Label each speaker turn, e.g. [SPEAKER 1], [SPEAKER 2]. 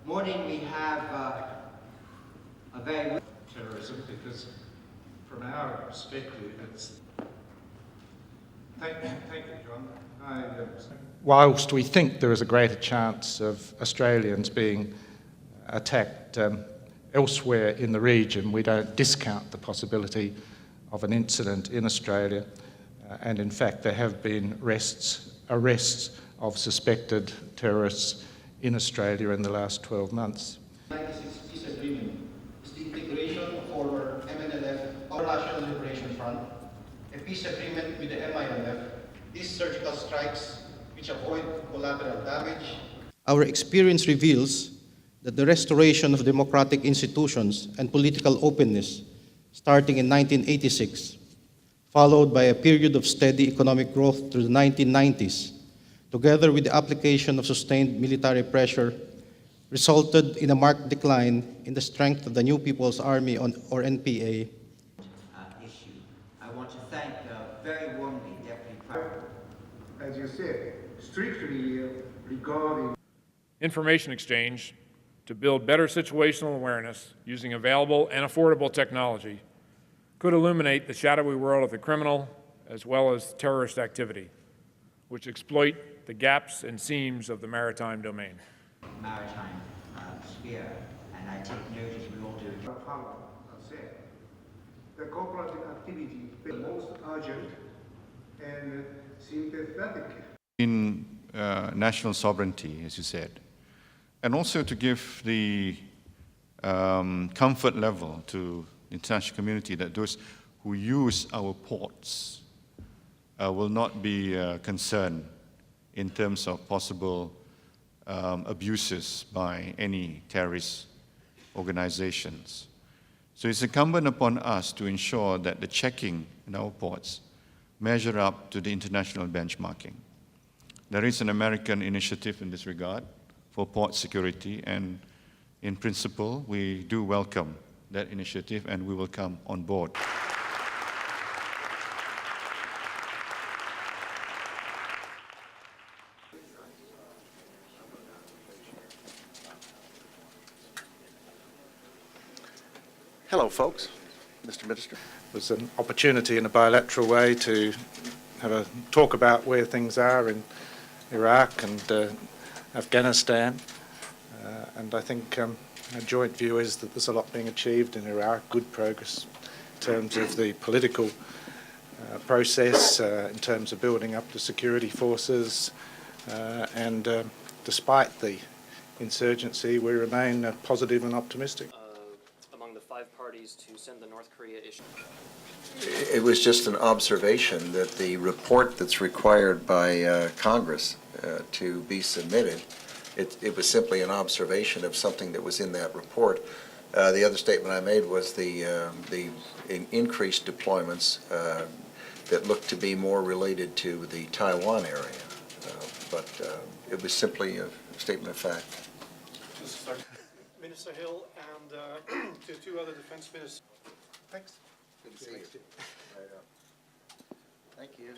[SPEAKER 1] morning we have a very...
[SPEAKER 2] terrorism, because from our perspective it's... Thank you, John. Whilst we think there is a greater chance of Australians being attacked elsewhere in the region, we don't discount the possibility of an incident in Australia, and in fact there have been arrests of suspected terrorists in Australia in the last 12 months.
[SPEAKER 3] Peace agreement is the integration of former MNLF, our National Liberation Front, a peace agreement with the MILF, these surgical strikes which avoid collateral damage. Our experience reveals that the restoration of democratic institutions and political openness starting in 1986, followed by a period of steady economic growth through the 1990s, together with the application of sustained military pressure, resulted in a marked decline in the strength of the New People's Army, or NPA.
[SPEAKER 1] Issue. I want to thank very warmly Deputy Prime.
[SPEAKER 2] As you said, strictly regarding
[SPEAKER 4] information exchange to build better situational awareness using available and affordable technology could illuminate the shadowy world of the criminal as well as terrorist activity, which exploit the gaps and seams of the maritime domain.
[SPEAKER 1] Maritime sphere, and I take note as we all do.
[SPEAKER 2] Fallon said, the cooperative activity is the most urgent and sympathetic.
[SPEAKER 5] In national sovereignty, as you said, and also to give the comfort level to the international community that those who use our ports will not be concerned in terms of possible abuses by any terrorist organizations. So it's incumbent upon us to ensure that the checking in our ports measure up to the international benchmarking. There is an American initiative in this regard for port security, and in principle, we do welcome that initiative and we will come on board.
[SPEAKER 6] Hello, folks. Mr. Minister.
[SPEAKER 2] It was an opportunity in a bilateral way to have a talk about where things are in Iraq and Afghanistan, and I think our joint view is that there's a lot being achieved in Iraq, good progress in terms of the political process, in terms of building up the security forces, and despite the insurgency, we remain positive and optimistic.
[SPEAKER 7] Among the 5 parties to send the North Korea issue.
[SPEAKER 6] It was just an observation that the report that's required by Congress to be submitted, it was simply an observation of something that was in that report. The other statement I made was the increased deployments that looked to be more related to the Taiwan area, but it was simply a statement of fact.
[SPEAKER 8] Minister Hill and to 2 other defense ministers.
[SPEAKER 6] Thanks. Good to see you. Right up. Thank you.